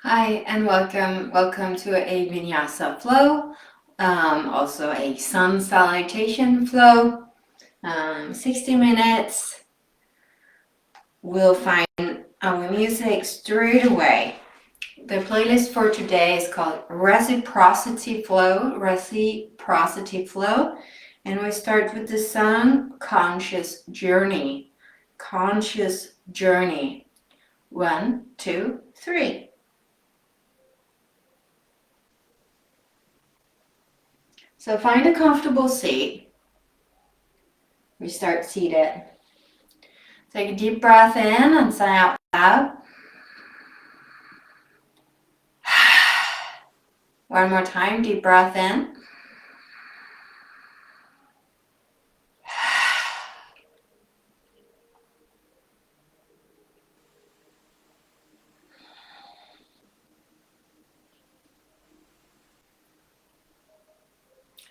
Hi and welcome to a Vinyasa Flow, also a Sun Salutation Flow. 60 minutes. We'll find our music straight away. The playlist for today is called Reciprocity Flow, and we start with the Sun Conscious Journey. Conscious Journey. 1, 2, 3. So find a comfortable seat. We start seated. Take a deep breath in and sigh out loud. One more time, deep breath in.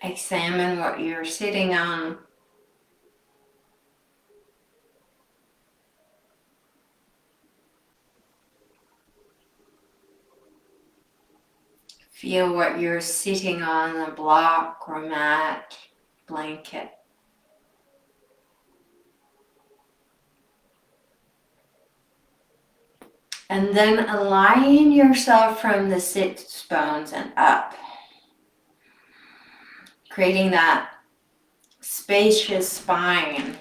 Examine what you're sitting on. Feel what you're sitting on, a block or mat, blanket. And then align yourself from the sit bones and up. Creating that spacious spine.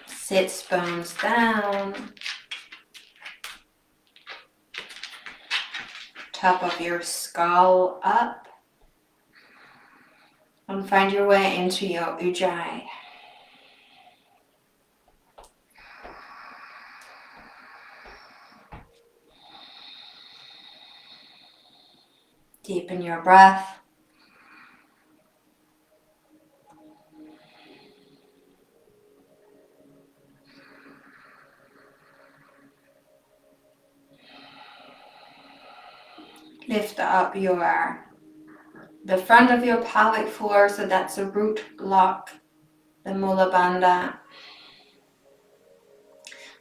Sits bones down. Top of your skull up. And find your way into your ujjayi. Deepen your breath. Lift up the front of your pelvic floor, so that's the root block, the mula bandha.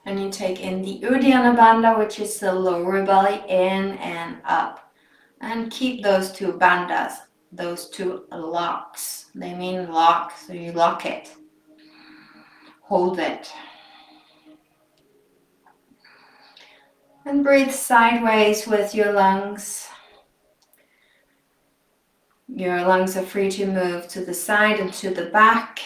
And you take in the uddiyana bandha, which is the lower belly, in and up. And keep those two bandhas, those two locks. They mean lock, so you lock it. Hold it. And breathe sideways with your lungs. Your lungs are free to move to the side and to the back.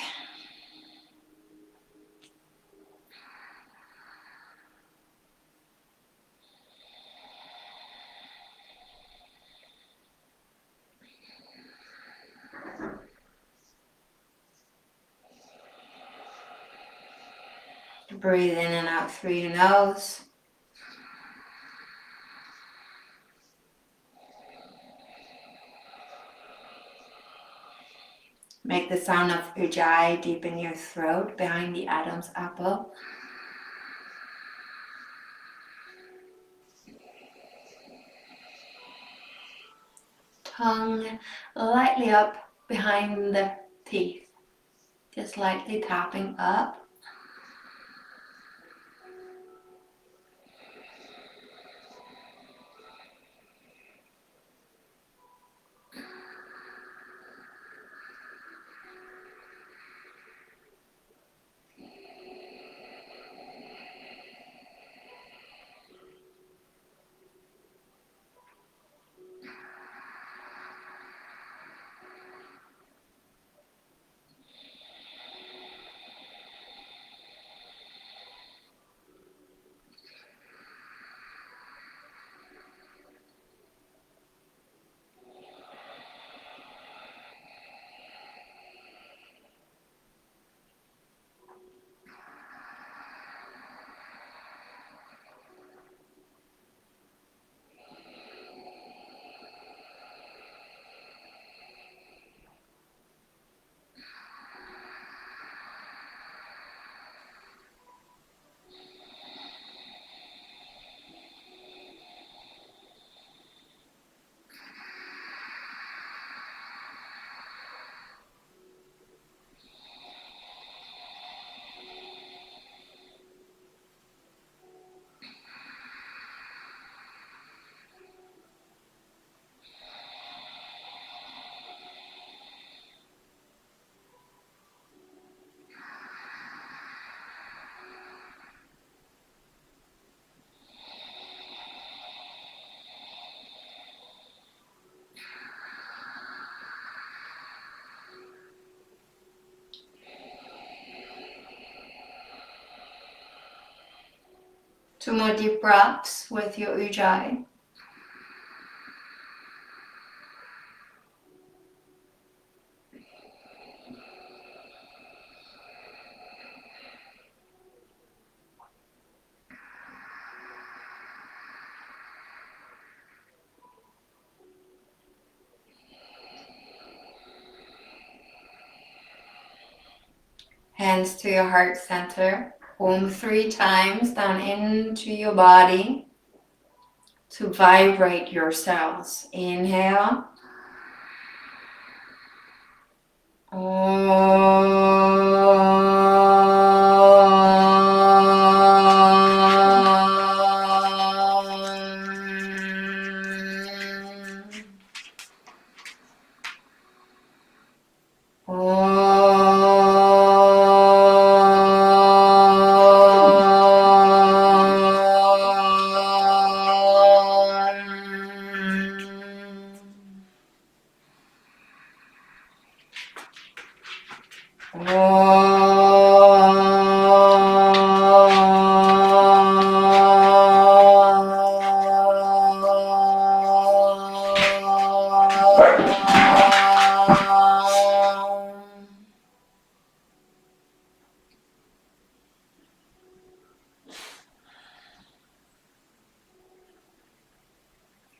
Breathe in and out through your nose. Make the sound of ujjayi deep in your throat, behind the Adam's apple. Tongue lightly up behind the teeth. Just lightly tapping up. 2 more deep breaths with your ujjayi. Hands to your heart center. Om 3 times down into your body to vibrate your cells. Inhale.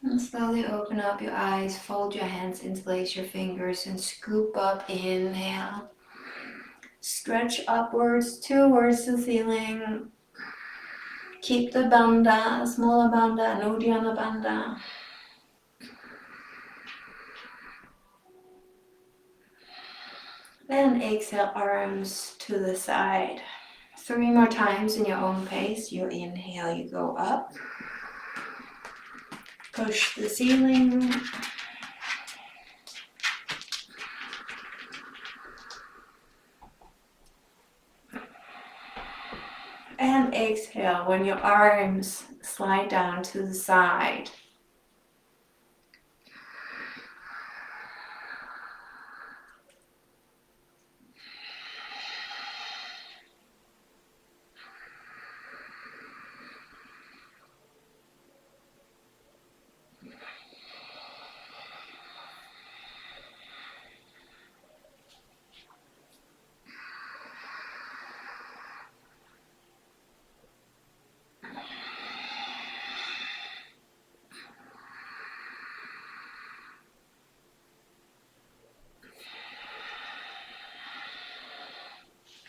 And slowly open up your eyes, fold your hands, interlace your fingers, and scoop up. Inhale. Stretch upwards towards the ceiling. Keep the bandha, smaller bandha, and uddiyana bandha. Then exhale, arms to the side. 3 more times in your own pace. You inhale, you go up. Push the ceiling. And exhale when your arms slide down to the side.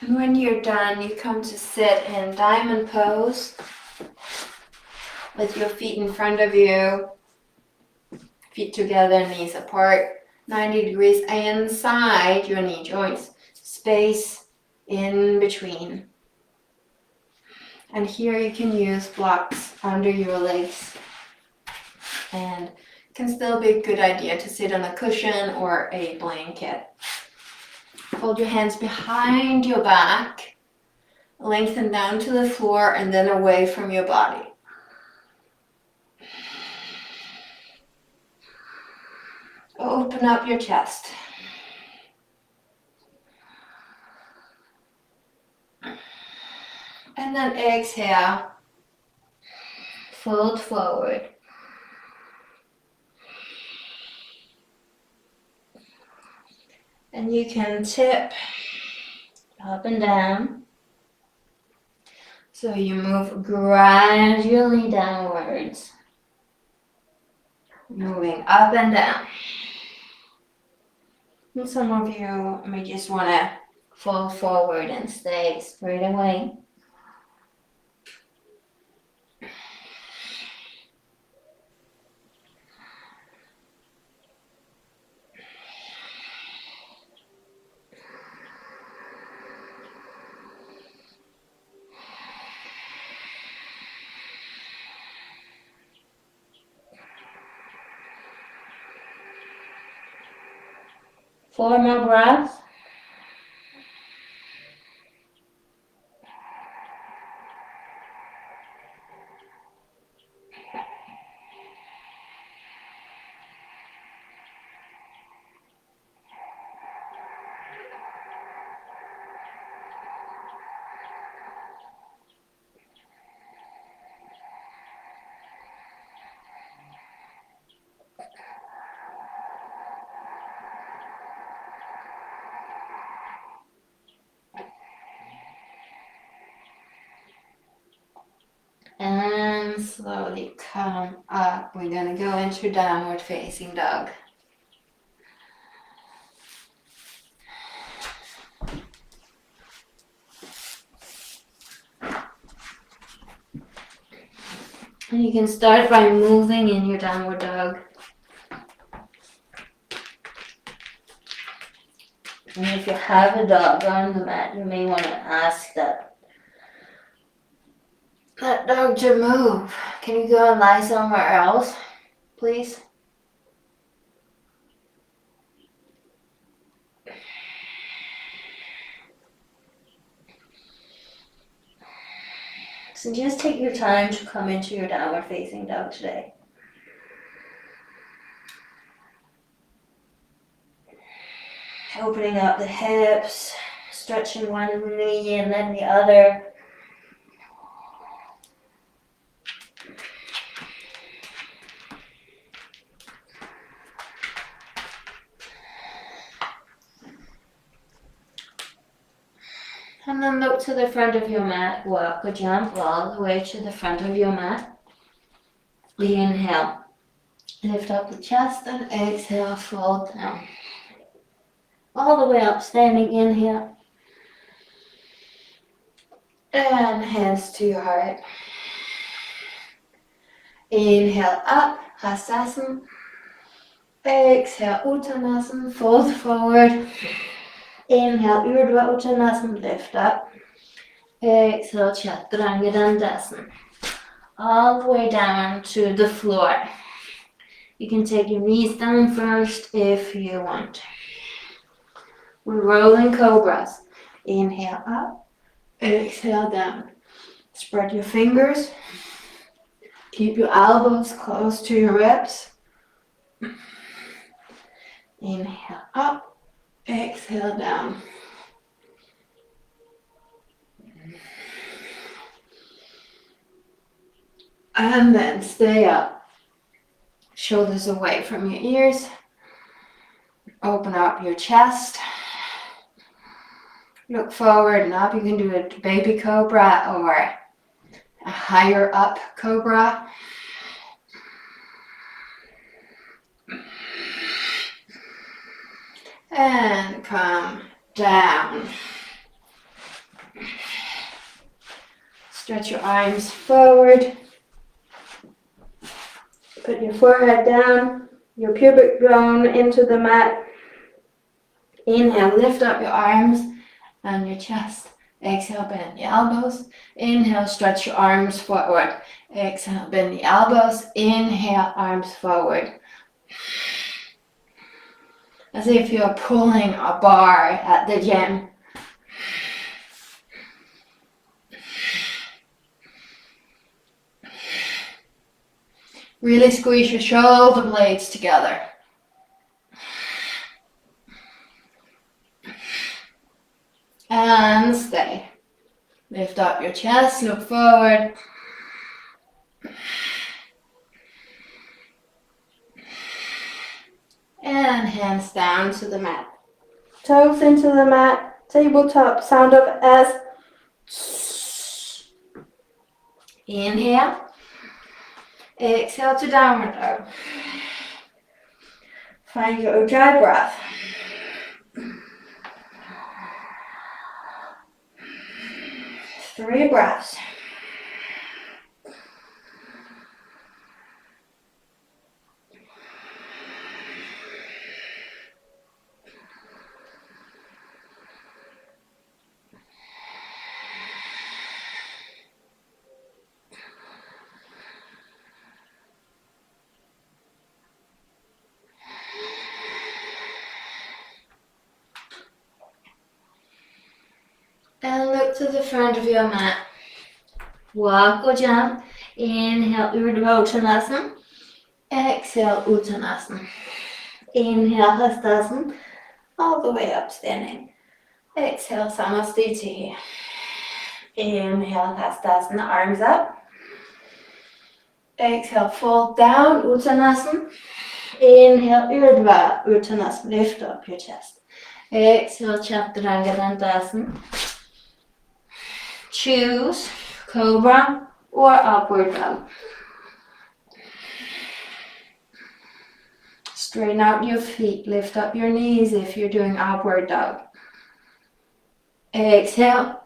And when you're done, you come to sit in diamond pose with your feet in front of you, feet together, knees apart, 90 degrees inside your knee joints, space in between. And here you can use blocks under your legs, and it can still be a good idea to sit on a cushion or a blanket. Hold your hands behind your back, lengthen down to the floor and then away from your body. Open up your chest. And then exhale, fold forward. And you can tip up and down. So you move gradually downwards, moving up and down. And some of you may just want to fall forward and stay straight away. Four more breaths. slowly come up. We're gonna go into downward facing dog. And you can start by moving in your downward dog. And if you have a dog on the mat, you may want to ask that dog to move. Can you go and lie somewhere else, please? So just take your time to come into your downward facing dog today. Opening up the hips, stretching one knee and then the other. And then look to the front of your mat, walk or jump all the way to the front of your mat. Inhale, lift up the chest and exhale, fold down. All the way up, standing inhale. And hands to your heart. Inhale up, Hastasana. Exhale, Uttanasana, fold forward. Inhale, Urdhva Uttanasana, lift up. Exhale, Chaturanga Dandasana. All the way down to the floor. You can take your knees down first if you want. We're rolling cobras. Inhale up, exhale down. Spread your fingers. Keep your elbows close to your ribs. Inhale up, exhale down. And then stay up. Shoulders away from your ears. Open up your chest. Look forward and up. You can do a baby cobra or a higher up cobra. And come down. Stretch your arms forward. Put your forehead down, your pubic bone into the mat. Inhale, lift up your arms and your chest. Exhale, bend the elbows. Inhale, stretch your arms forward. Exhale, bend the elbows. Inhale, arms forward. As if you're pulling a bar at the gym. Really squeeze your shoulder blades together. And stay. Lift up your chest, look forward. And hands down to the mat. Toes into the mat. Tabletop sound of S. Inhale. Exhale to downward dog. Find your ujjayi breath. Three breaths. And look to the front of your mat. Walk or jump. Inhale, Urdhva Uttanasana. Exhale, Uttanasana. Inhale, Hastasana. All the way up, standing. Exhale, Samastiti. Inhale, Hastasana, arms up. Exhale, fold down, Uttanasana. Inhale, Urdhva Uttanasana. Lift up your chest. Exhale, Chaturanga Dandasana. Choose Cobra or Upward Dog. Straighten out your feet, lift up your knees if you're doing upward dog. Exhale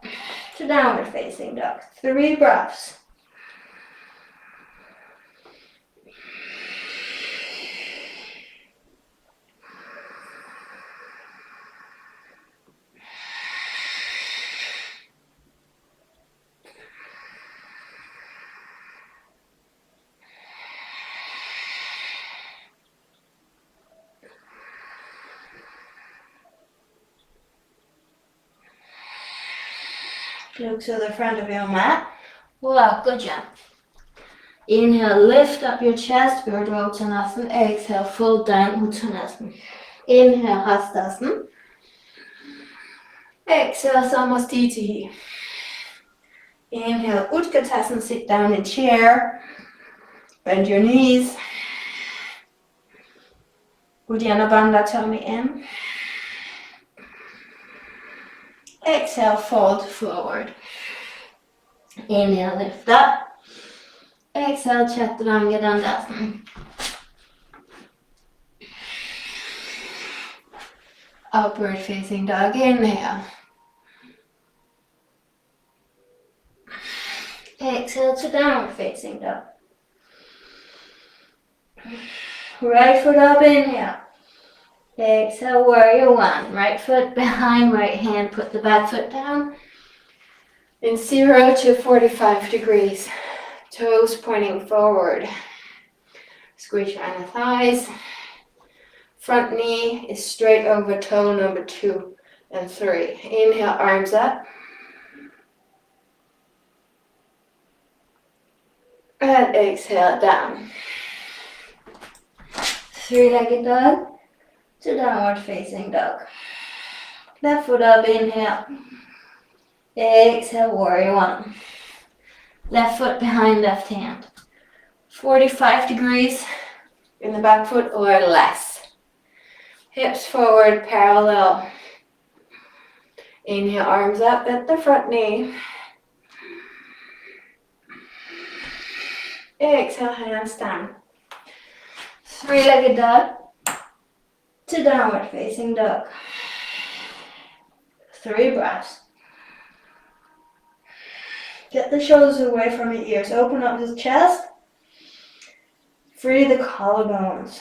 to downward facing dog. 3 breaths. Look to the front of your mat. Wow, good job. Inhale, lift up your chest, Urdhva Uttanasana. Exhale, fold down Uttanasana. Inhale, Hastasana. Exhale, Samastitihi. Inhale, Utkatasana, sit down in chair. Bend your knees. Uddiyana Bandha, tummy in. Exhale, fold forward. Inhale, lift up. Exhale, Chaturanga Dandasana. Upward facing dog, inhale. Exhale to downward facing dog. Right foot up, inhale. Exhale, warrior one. Right foot behind, right hand, put the back foot down. In 0 to 45 degrees. Toes pointing forward. Squeeze your inner thighs. Front knee is straight over toe number 2 and 3. Inhale, arms up. And exhale, down. 3-legged dog to downward facing dog. Left foot up, inhale. Exhale, warrior one. Left foot behind left hand. 45 degrees in the back foot or less. Hips forward, parallel. Inhale, arms up at the front knee. Exhale, hands down. 3-legged dog to downward facing dog. 3 breaths. Get the shoulders away from your ears. Open up the chest. Free the collarbones.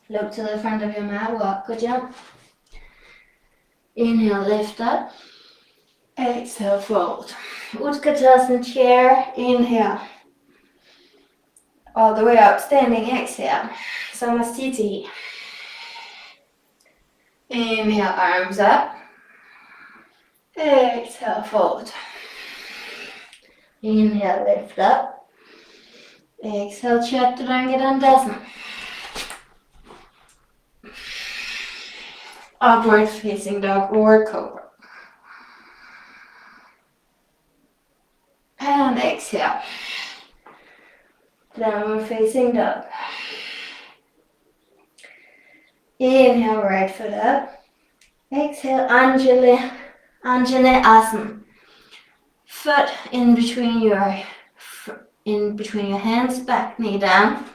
Look to the front of your mat, walk, good jump. Inhale, lift up. Exhale, fold. Utkatasana chair, inhale. All the way up, standing, exhale. Samastiti. Inhale, arms up. Exhale, fold. Inhale, lift up. Exhale, Chaturanga Dandasana. Upward facing dog or cobra. And exhale. Downward facing dog. Inhale, right foot up. Exhale, Anjali Asana. Foot in between your hands, back knee down.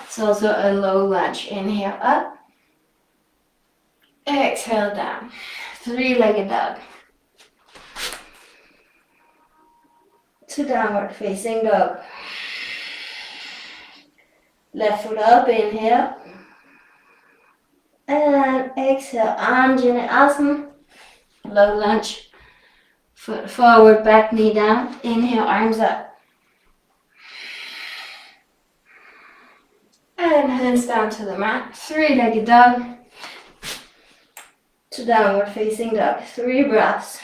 It's also a low lunge. Inhale up. Exhale down. 3-legged dog. To downward facing dog. Left foot up, inhale. And exhale, Anjali Asana. Low lunge. Foot forward, back knee down. Inhale, arms up. And hands down to the mat. 3-legged dog. To downward facing dog. 3 breaths.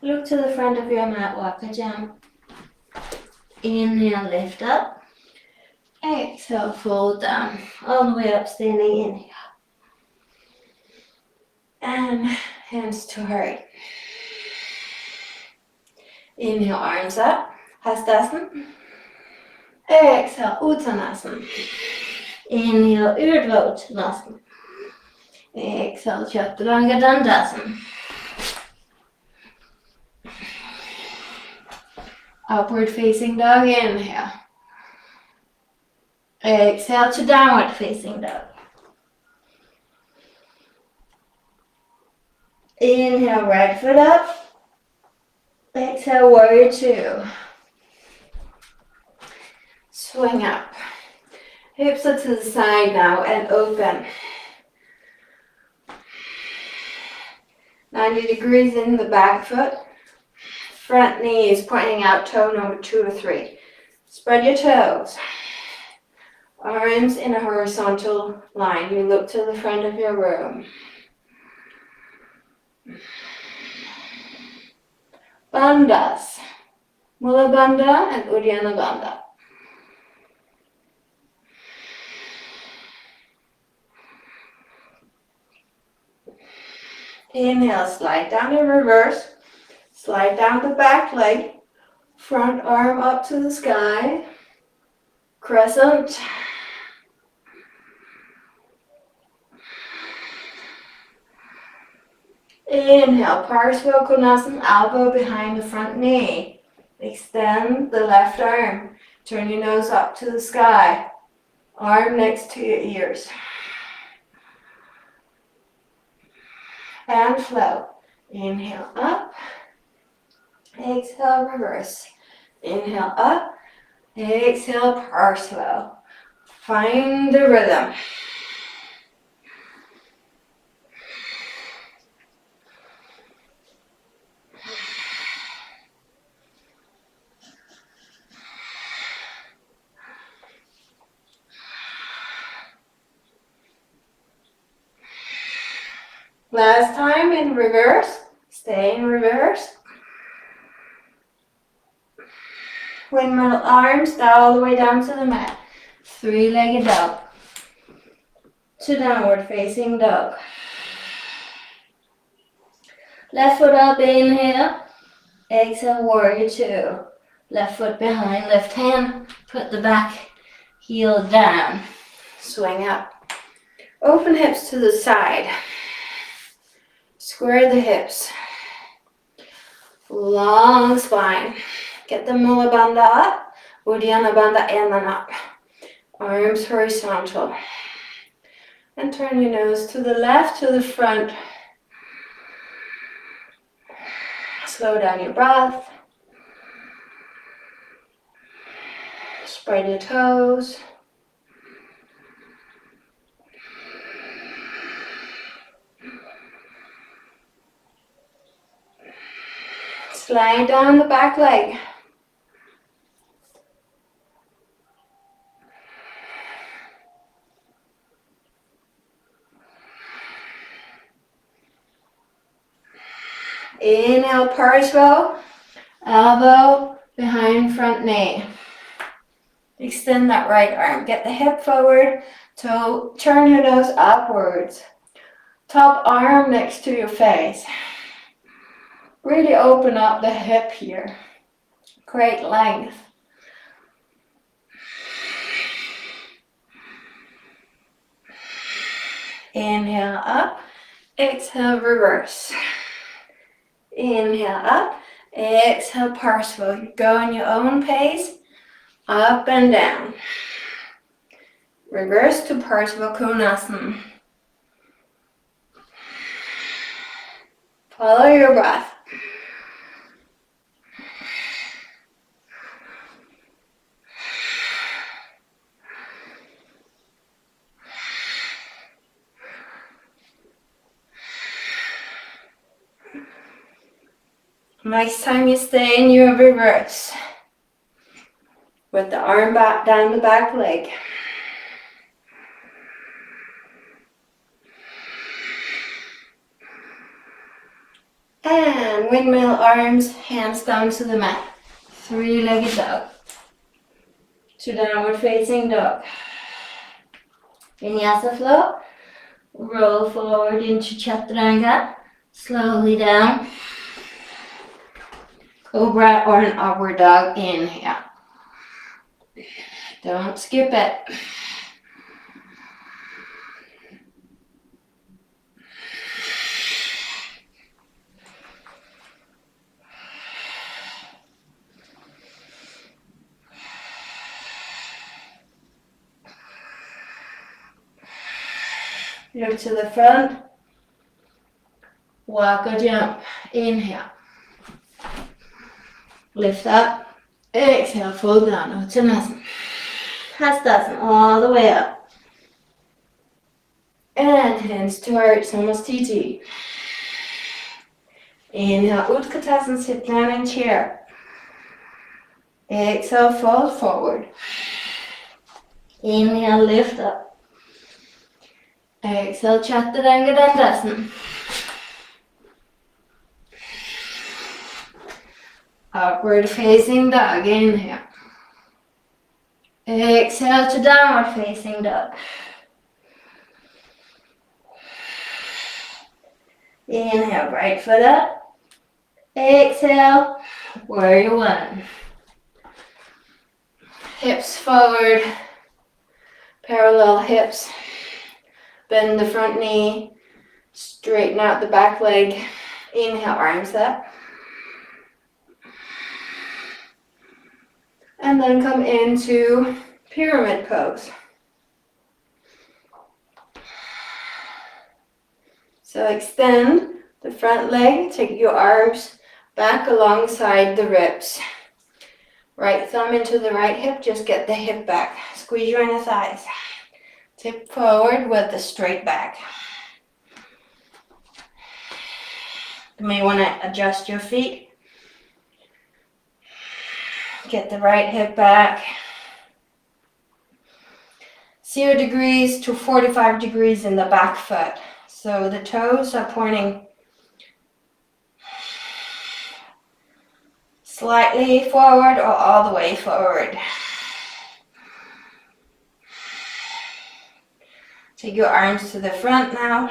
Look to the front of your mat, walk a jump. Inhale, lift up. Exhale, fold down, all the way up, standing, inhale. And hands to heart. Inhale, arms up, Hastasana. Exhale, Uttanasana. Inhale, Urdhva Uttanasana. Exhale, Chaturanga Dandasana. Upward facing dog, inhale. Exhale to downward facing dog. Inhale, right foot up. Exhale, warrior two. Swing up. Hips are to the side now and open. 90 degrees in the back foot. Front knee is pointing out toe number 2 or 3. Spread your toes. Arms in a horizontal line. You look to the front of your room. Bandhas. Mula Bandha and Uddiyana Bandha. Inhale, slide down in reverse. Slide down the back leg. Front arm up to the sky. Crescent. Inhale, Parsva Konasana, elbow behind the front knee. Extend the left arm. Turn your nose up to the sky. Arm next to your ears. And flow. Inhale up. Exhale, reverse. Inhale up. Exhale, Parsva. Find the rhythm. Last time in reverse. Stay in reverse. Windmill arms all the way down to the mat. Three-legged dog. To downward facing dog. Left foot up, inhale. Exhale, warrior two. Left foot behind, left hand. Put the back heel down. Swing up. Open hips to the side. Square the hips. Long spine. Get the Mula Bandha up. Uddiyana Bandha and then up. Arms horizontal. And turn your nose to the left, to the front. Slow down your breath. Spread your toes. Slide down the back leg. Inhale, Parsva, elbow behind front knee. Extend that right arm. Get the hip forward, toe, turn your nose upwards. Top arm next to your face. Really open up the hip here. Great length. Inhale up, exhale, reverse. Inhale up, exhale, Parsva. Go in your own pace, up and down. Reverse to Parsva Konasana. Follow your breath. Next time you stay in your reverse. With the arm back down the back leg. And windmill arms, hands down to the mat. Three-legged dog. To downward facing dog. Vinyasa Flow. Roll forward into Chaturanga. Slowly down. Cobra or an upward dog. Inhale. Don't skip it. Look to the front. Walk or jump. Inhale. Lift up. Exhale, fold down. Uttanasana. Hastasana all the way up. And hands towards Samastiti. Inhale, Utkatasana, sit down in chair. Exhale, fold forward. Inhale, lift up. Exhale, Chaturanga Dandasana. Upward facing dog, inhale. Exhale to downward facing dog. Inhale, right foot up. Exhale, warrior one. Hips forward, parallel hips. Bend the front knee, straighten out the back leg. Inhale, arms up. And then come into pyramid pose. So extend the front leg, take your arms back alongside the ribs. Right thumb into the right hip, just get the hip back. Squeeze your inner thighs. Tip forward with the straight back. You may want to adjust your feet. Get the right hip back. 0 degrees to 45 degrees in the back foot. So the toes are pointing slightly forward or all the way forward. Take your arms to the front now.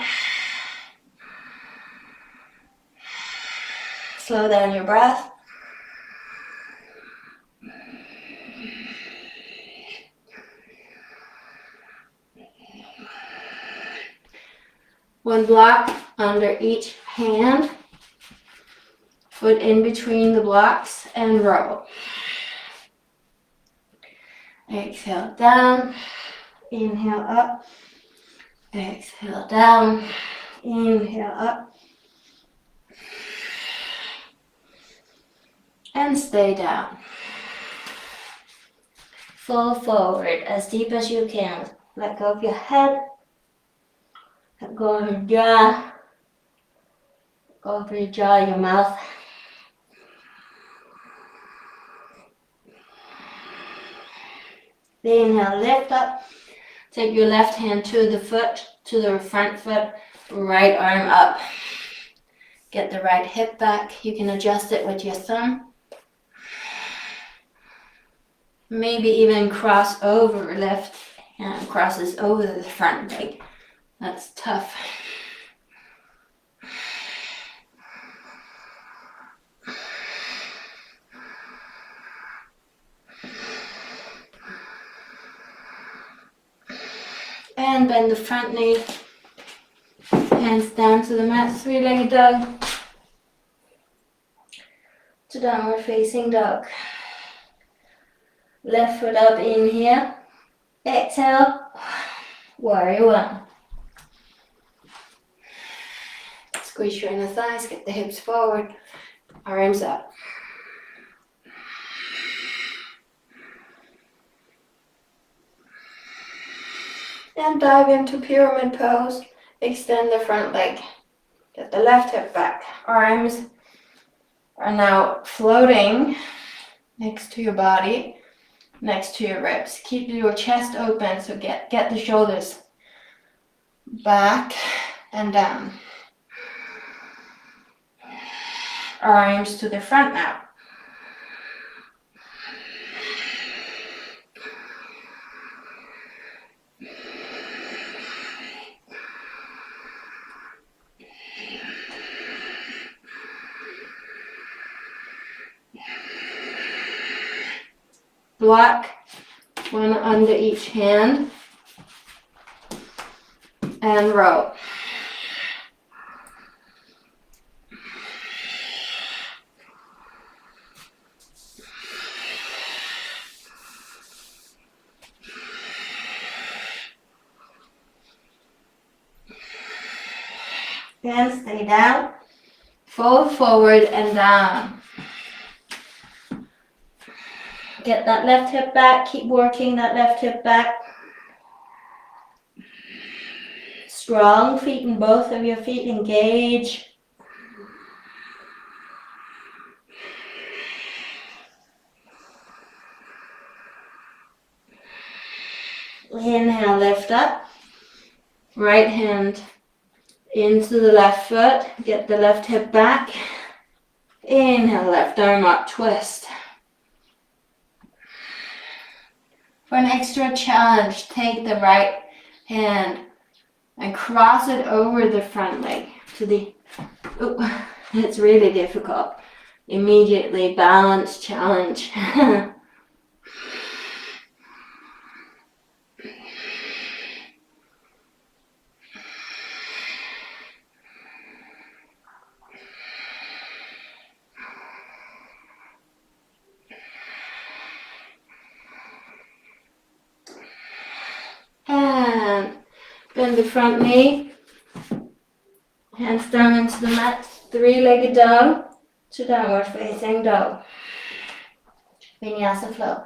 Slow down your breath. One block under each hand. Foot in between the blocks and roll. Exhale down. Inhale up. Exhale down. Inhale up. And stay down. Fall forward as deep as you can. Let go of your head. Let go of your jaw. Let go of your jaw, your mouth. Inhale, lift up. Take your left hand to the foot, to the front foot. Right arm up. Get the right hip back. You can adjust it with your thumb. Maybe even cross over, left hand crosses over the front leg. That's tough. And bend the front knee. Hands down to the mat, three-legged dog. To downward facing dog. Left foot up, inhale. Exhale. Warrior one. Squeeze your inner thighs, get the hips forward, arms up. And dive into pyramid pose. Extend the front leg. Get the left hip back. Arms are now floating next to your body, next to your ribs. Keep your chest open, so get the shoulders back and down. Arms to the front now. block, one under each hand, and row. Again, stay down, fold forward and down. Get that left hip back, keep working that left hip back. Strong feet in both of your feet, engage. Inhale, lift up. Right hand into the left foot, get the left hip back. Inhale, left arm up, twist. For an extra challenge, take the right hand and cross it over the front leg to the, it's really difficult. Immediately balance challenge. And bend the front knee, hands down into the mat, three-legged dog to downward facing dog. Vinyasa Flow.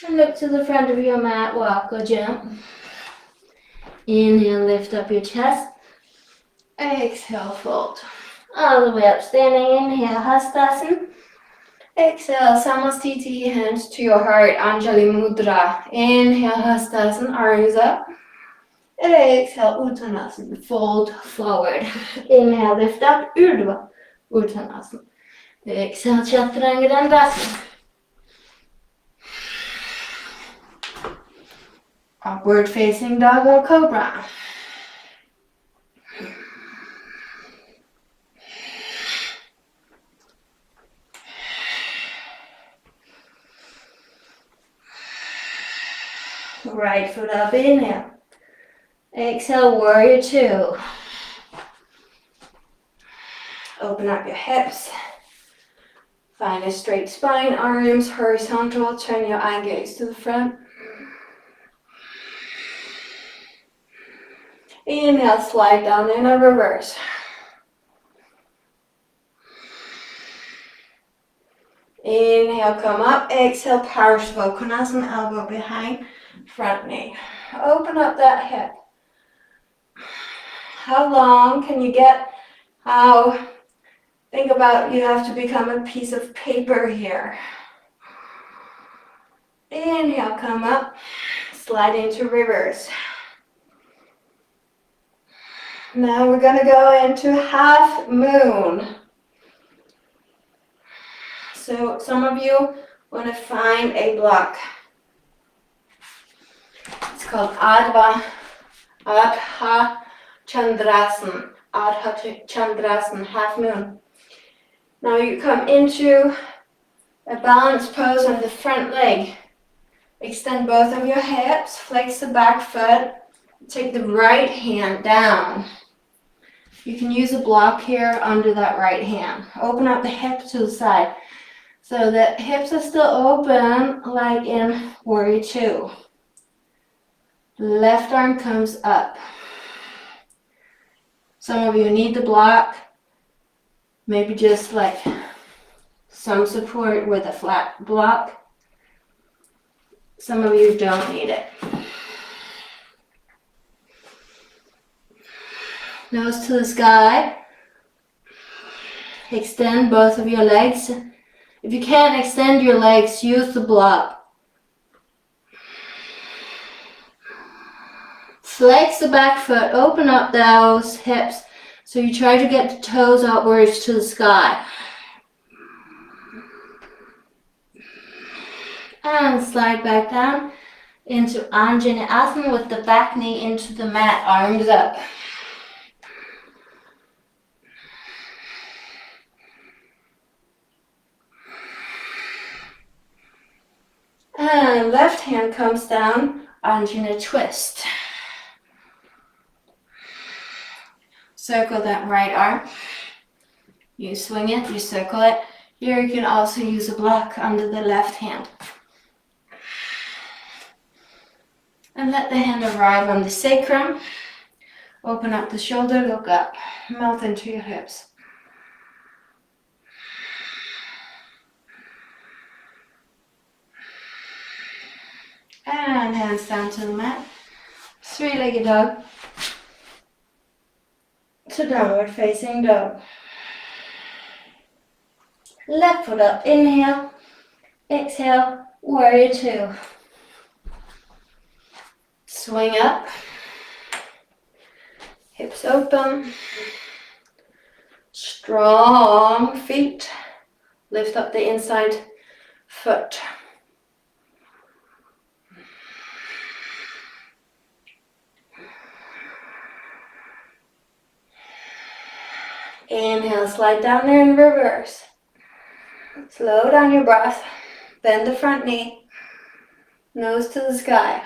And look to the front of your mat, walk or jump. Inhale, lift up your chest. Exhale, fold. All the way up, standing. Inhale, Hastasana. Exhale, Samastiti, hands to your heart, Anjali Mudra. Inhale, Hastasana, arms up. Exhale, Uttanasana, fold forward. Inhale, lift up, Urdhva, Uttanasana. Exhale, Chaturanga Dandasana. Upward facing dog or cobra. Right foot up, inhale. Exhale, warrior two. Open up your hips. Find a straight spine, arms horizontal. Turn your eye gaze to the front. Inhale, slide down in a reverse. Inhale, come up. Exhale, Parshva, elbow behind, front knee. Open up that hip. How long can you get? Think about, you have to become a piece of paper here. Inhale, come up. Slide into reverse. Now we're going to go into half moon. So some of you want to find a block. It's called Adha Chandrasana. Adha Chandrasana, half moon. Now you come into a balanced pose on the front leg. Extend both of your hips, flex the back foot, take the right hand down. You can use a block here under that right hand. Open up the hip to the side. So the hips are still open like in warrior two. Left arm comes up. Some of you need the block. Maybe just like some support with a flat block. Some of you don't need it. Nose to the sky. Extend both of your legs. If you can't extend your legs, use the block. Flex the back foot, open up those hips. So you try to get the toes outwards to the sky. And slide back down into Anjaneyasana with the back knee into the mat, arms up. And left hand comes down, Anjana twist. Circle that right arm. You swing it, you circle it. Here you can also use a block under the left hand. And let the hand arrive on the sacrum. Open up the shoulder, look up, melt into your hips. And hands down to the mat. Three-legged dog to downward facing dog. Left foot up, inhale, exhale, warrior two. Swing up, hips open, strong feet, lift up the inside foot. Inhale, slide down there in reverse. Slow down your breath. Bend the front knee. Nose to the sky.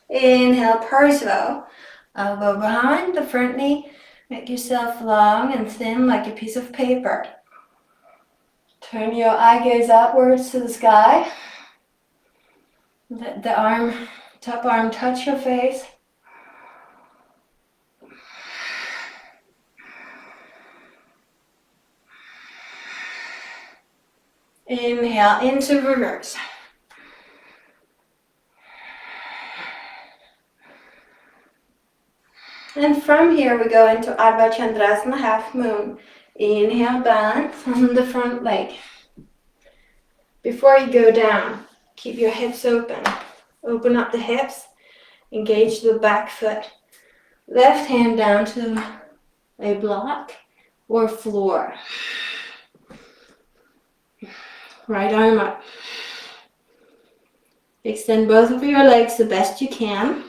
Inhale, parallel. Elbow behind the front knee. Make yourself long and thin like a piece of paper. Turn your eye gaze upwards to the sky. Let the top arm touch your face. Inhale into reverse. And from here we go into Ardha Chandrasana, half moon. Inhale, balance on the front leg. Before you go down, keep your hips open. Open up the hips, engage the back foot. Left hand down to a block or floor. Right arm up. Extend both of your legs the best you can.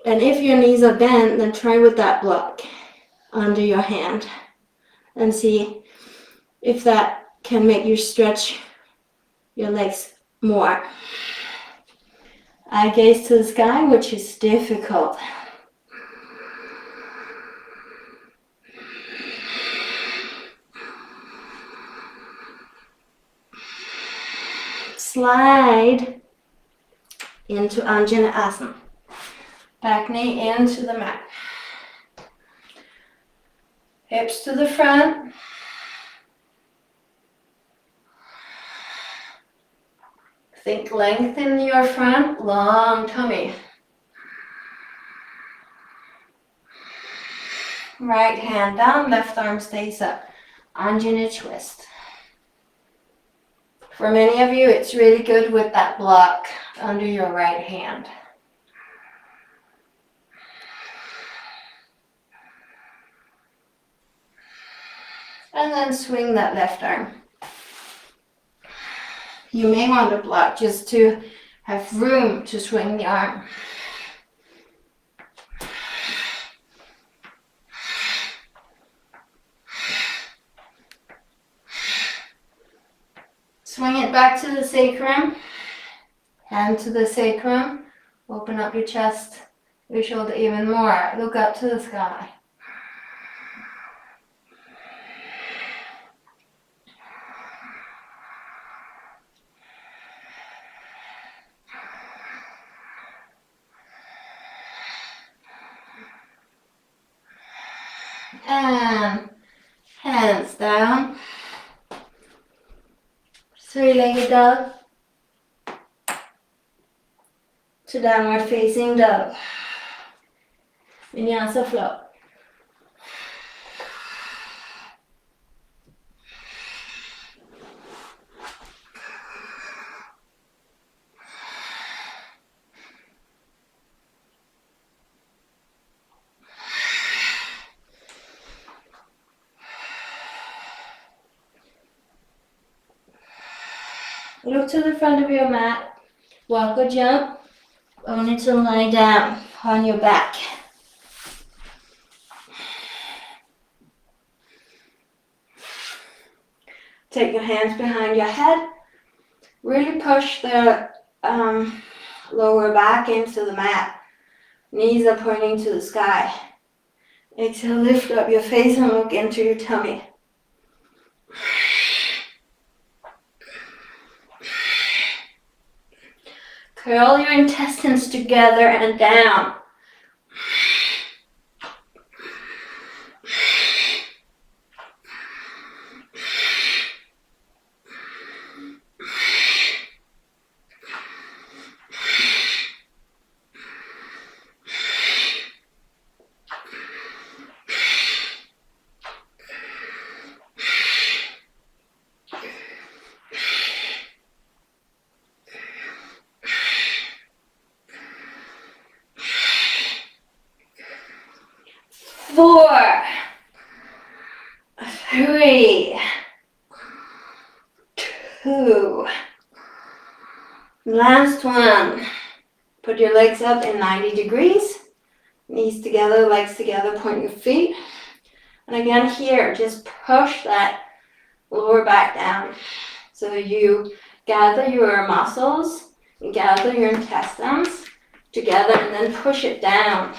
And if your knees are bent, then try with that block under your hand and see if that can make you stretch your legs more. Eye gaze to the sky, which is difficult. Slide into Anjaneyasana. Back knee into the mat. Hips to the front. Think lengthen your front, long tummy. Right hand down, left arm stays up. Anjana twist. For many of you, it's really good with that block under your right hand. And then swing that left arm. You may want to block just to have room to swing the arm. Swing it back to the sacrum. Hand to the sacrum. Open up your chest, your shoulder even more. Look up to the sky. And hands down. Three-legged dog to downward facing dog. Vinyasa Flow. Look to the front of your mat. Walk or jump, only to lie down on your back. Take your hands behind your head. Really push the lower back into the mat. Knees are pointing to the sky. Exhale, lift up your face and look into your tummy. Curl your intestines together and down. Four, 3, 2. Last one. Put your legs up in 90 degrees. Knees together, legs together, point your feet. And again here, just push that lower back down. So you gather your muscles, you gather your intestines together and then push it down.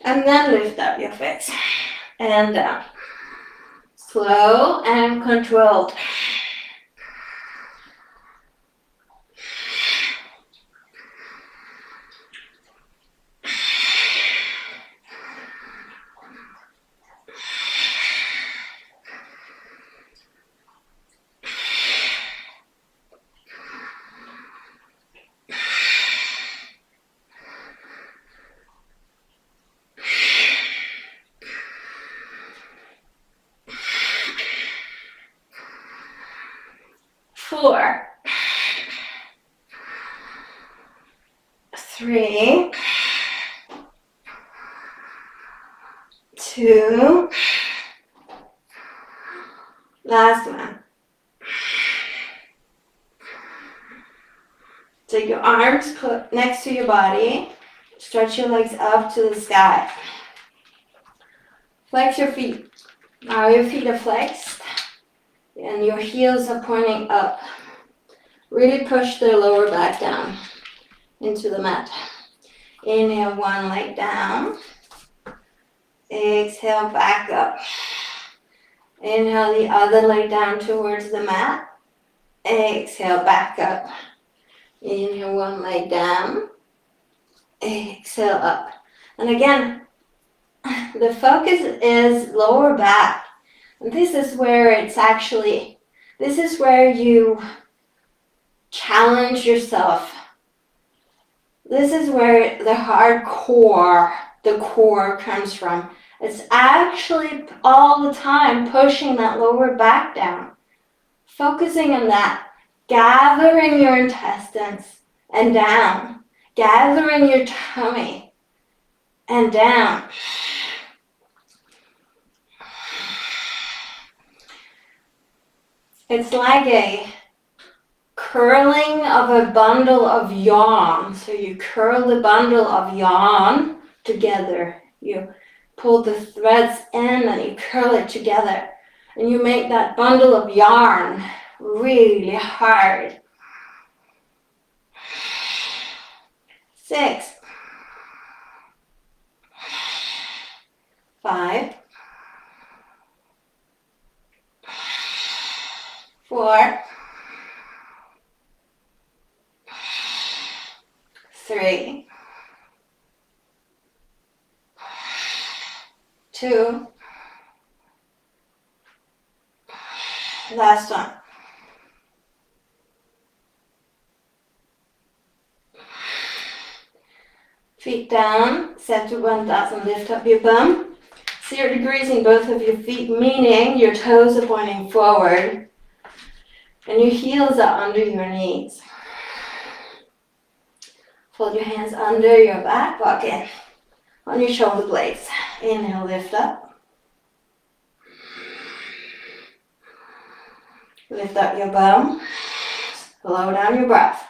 And then lift up your face and down. Slow and controlled. Four, 3, 2, last one. Take your arms next to your body, stretch your legs up to the sky. Flex your feet. Now your feet are flexed and your heels are pointing up. Really push the lower back down into the mat. Inhale, one leg down. Exhale, back up. Inhale, the other leg down towards the mat. Exhale, back up. Inhale, one leg down. Exhale, up. And again, the focus is lower back. And this is where this is where you challenge yourself. This is where the hardcore, the core comes from. It's actually all the time pushing that lower back down. Focusing on that. Gathering your intestines and down. Gathering your tummy and down. It's like a curling of a bundle of yarn. So you curl the bundle of yarn together. You pull the threads in and you curl it together. And you make that bundle of yarn really hard. 6, 5, 4, 3, 2, last one. Feet down, Setu Bandhasana, lift up your bum. 0 degrees in both of your feet, meaning your toes are pointing forward and your heels are under your knees. Hold your hands under your back pocket on your shoulder blades. Inhale, lift up. Lift up your bum. Slow down your breath.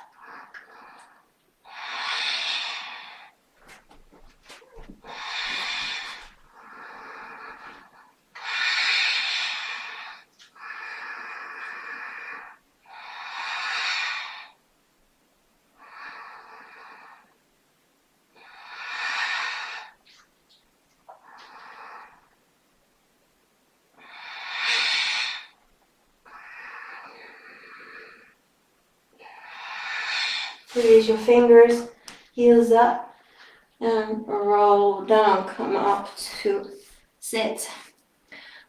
Release your fingers, heels up, and roll down. Come up to sit.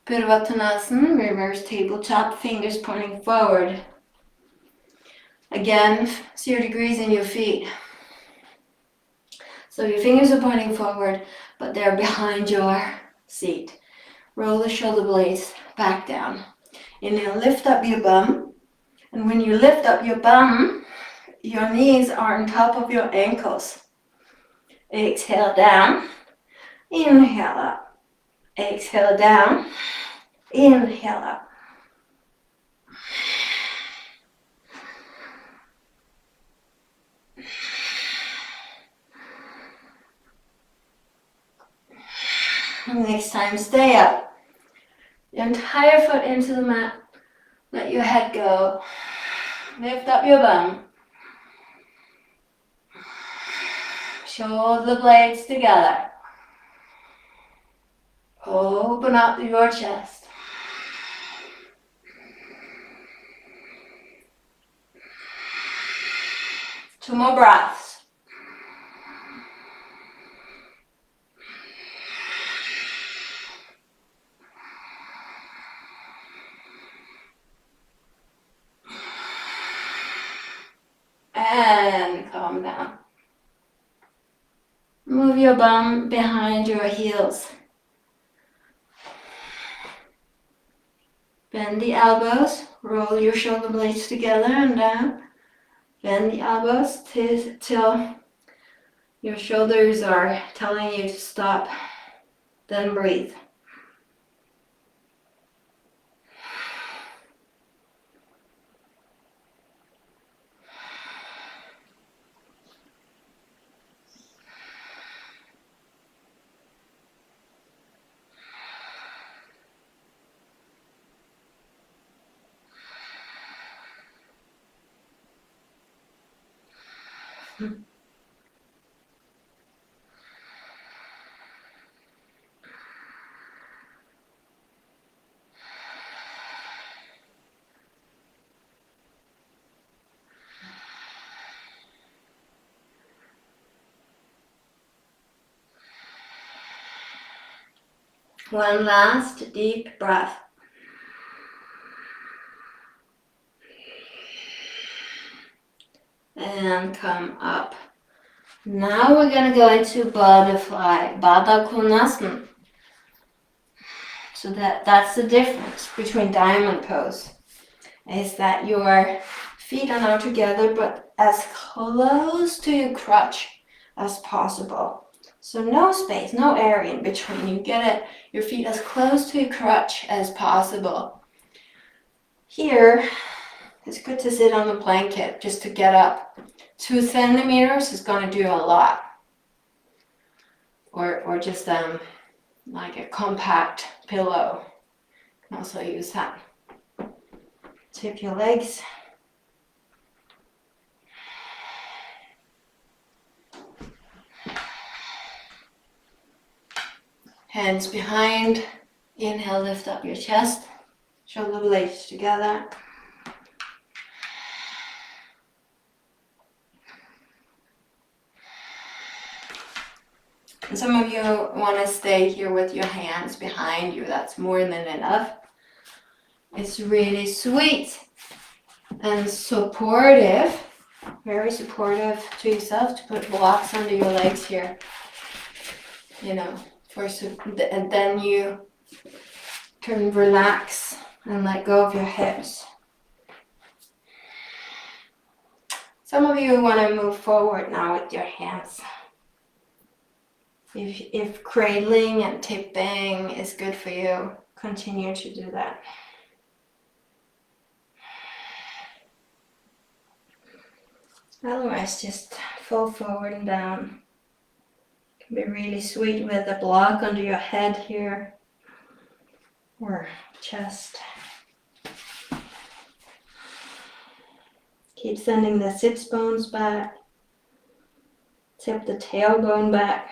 Purvattanasana, reverse tabletop, fingers pointing forward. Again, 0 degrees in your feet. So your fingers are pointing forward, but they're behind your seat. Roll the shoulder blades back down. Inhale, lift up your bum. And when you lift up your bum, your knees are on top of your ankles. Exhale down. Inhale up. Exhale down. Inhale up. Next time, stay up. Your entire foot into the mat. Let your head go. Lift up your bum. Shoulder blades together. Open up your chest. Two more breaths. And calm down. Move your bum behind your heels. Bend the elbows. Roll your shoulder blades together and down. Bend the elbows till your shoulders are telling you to stop. Then breathe. One last deep breath. And come up. Now we're going to go into butterfly, Baddha Konasana. So that's the difference between diamond pose. Is that your feet are now together but as close to your crutch as possible. So no space, no area in between. You get your feet as close to your crutch as possible. Here, it's good to sit on the blanket just to get up. 2 centimeters is going to do a lot. Or just like a compact pillow. You can also use that. Tip your legs. Hands behind. Inhale, lift up your chest. Shoulder blades together. And some of you want to stay here with your hands behind you. That's more than enough. It's really sweet and supportive. Very supportive to yourself to put blocks under your legs here. You know, and then you can relax and let go of your hips. Some of you want to move forward now with your hands. If cradling and tipping is good for you, continue to do that. Otherwise, just fall forward and down. It can be really sweet with a block under your head here or chest. Keep sending the sits bones back. Tip the tailbone back.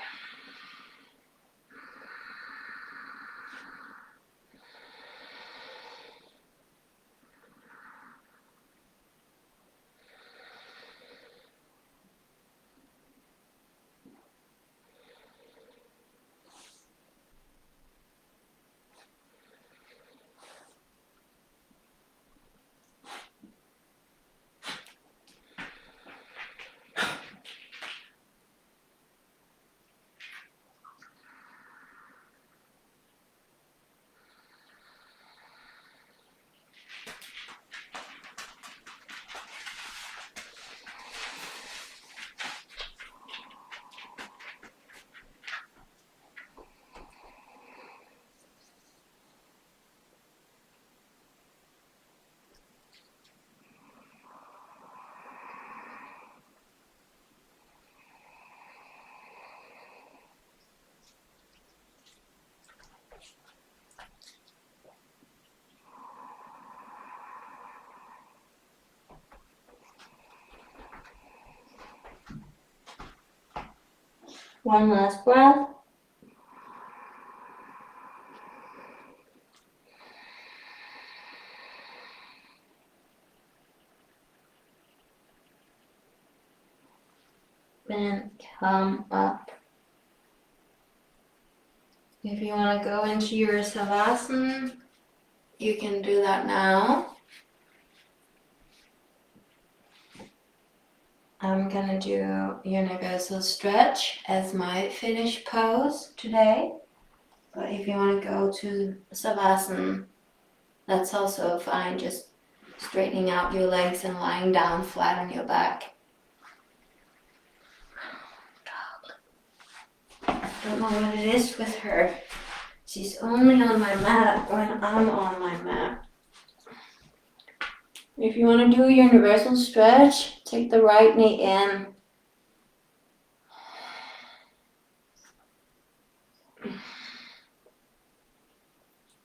One last breath. And come up. If you want to go into your Savasana, you can do that now. I'm gonna do universal stretch as my finish pose today. But if you want to go to Savasana, that's also fine. Just straightening out your legs and lying down flat on your back. Don't know what it is with her. She's only on my mat when I'm on my mat. If you want to do a universal stretch, take the right knee in.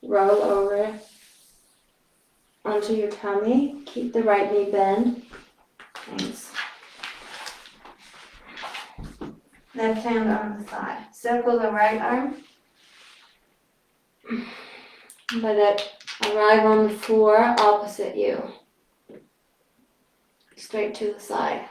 Roll over onto your tummy. Keep the right knee bent. Thanks. Left hand on the side. Circle the right arm. Let it arrive on the floor opposite you. Straight to the side.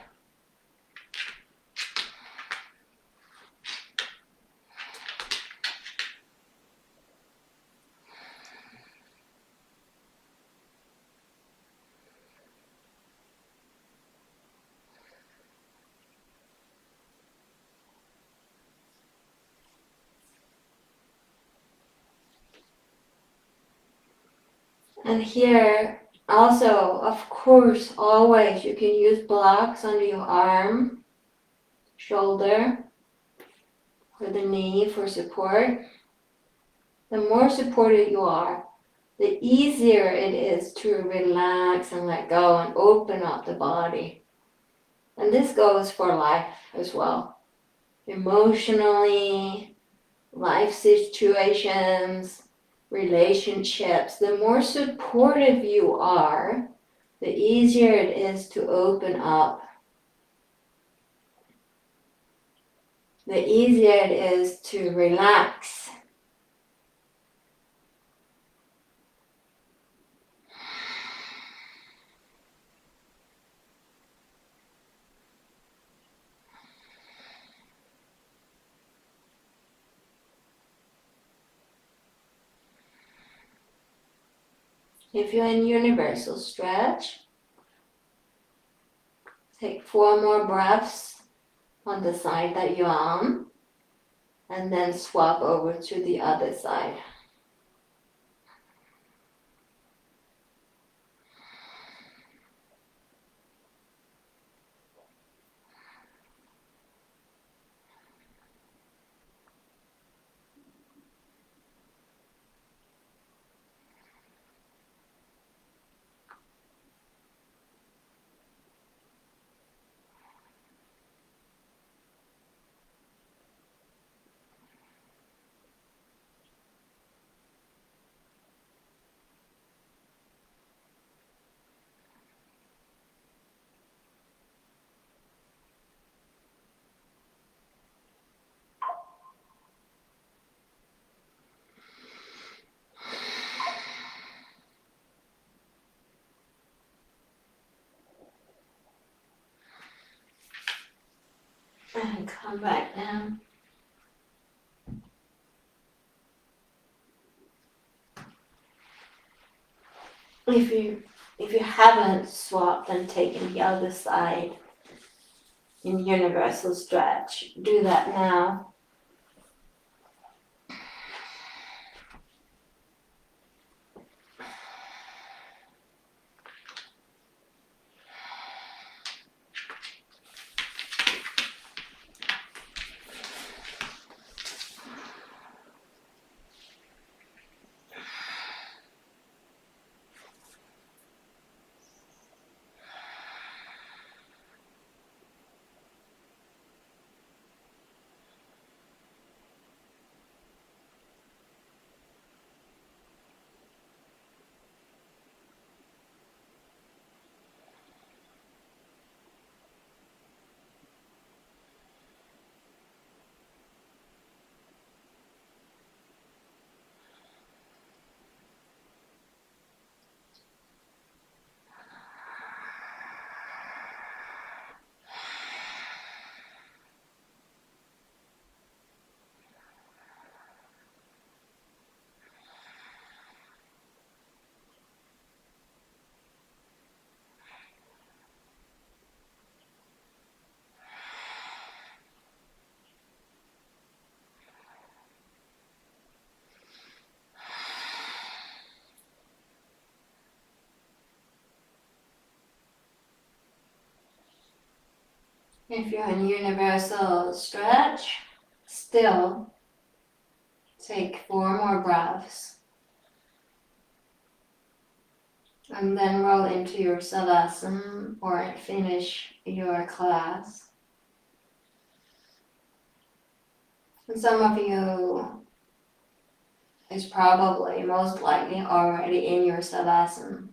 And here, also, of course, always you can use blocks under your arm, shoulder, or the knee for support. The more supported you are, the easier it is to relax and let go and open up the body. And this goes for life as well. Emotionally, life situations, relationships, the more supportive you are, the easier it is to open up. The easier it is to relax. If you're in universal stretch, take 4 more breaths on the side that you're on, and then swap over to the other side. Come back down. If you haven't swapped and taken the other side in universal stretch, do that now. If you're in universal stretch, still take 4 more breaths. And then roll into your salutation or finish your class. And some of you is probably most likely already in your salutation.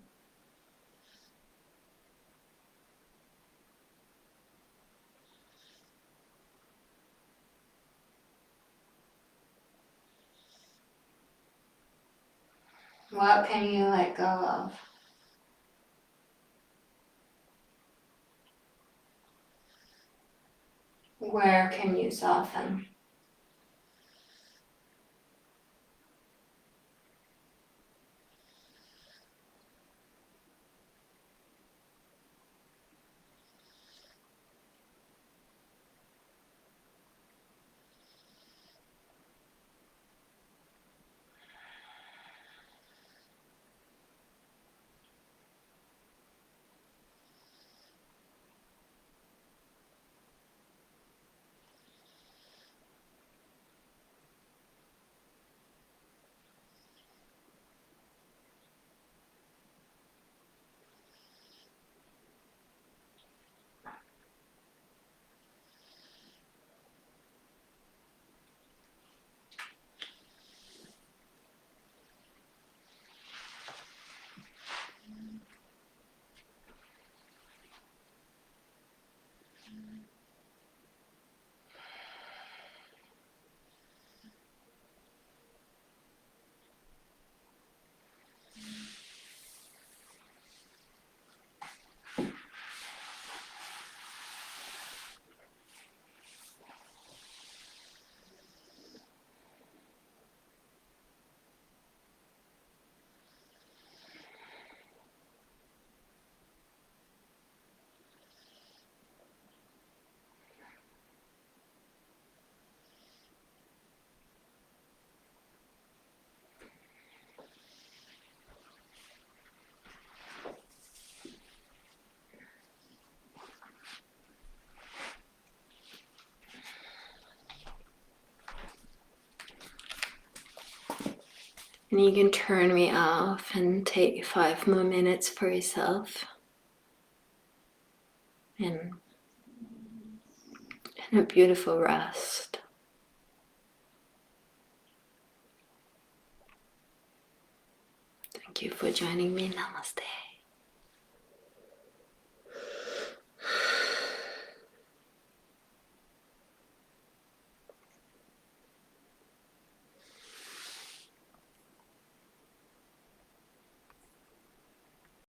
What can you let go of? Where can you soften? And you can turn me off and take 5 more minutes for yourself. And a beautiful rest. Thank you for joining me. Namaste.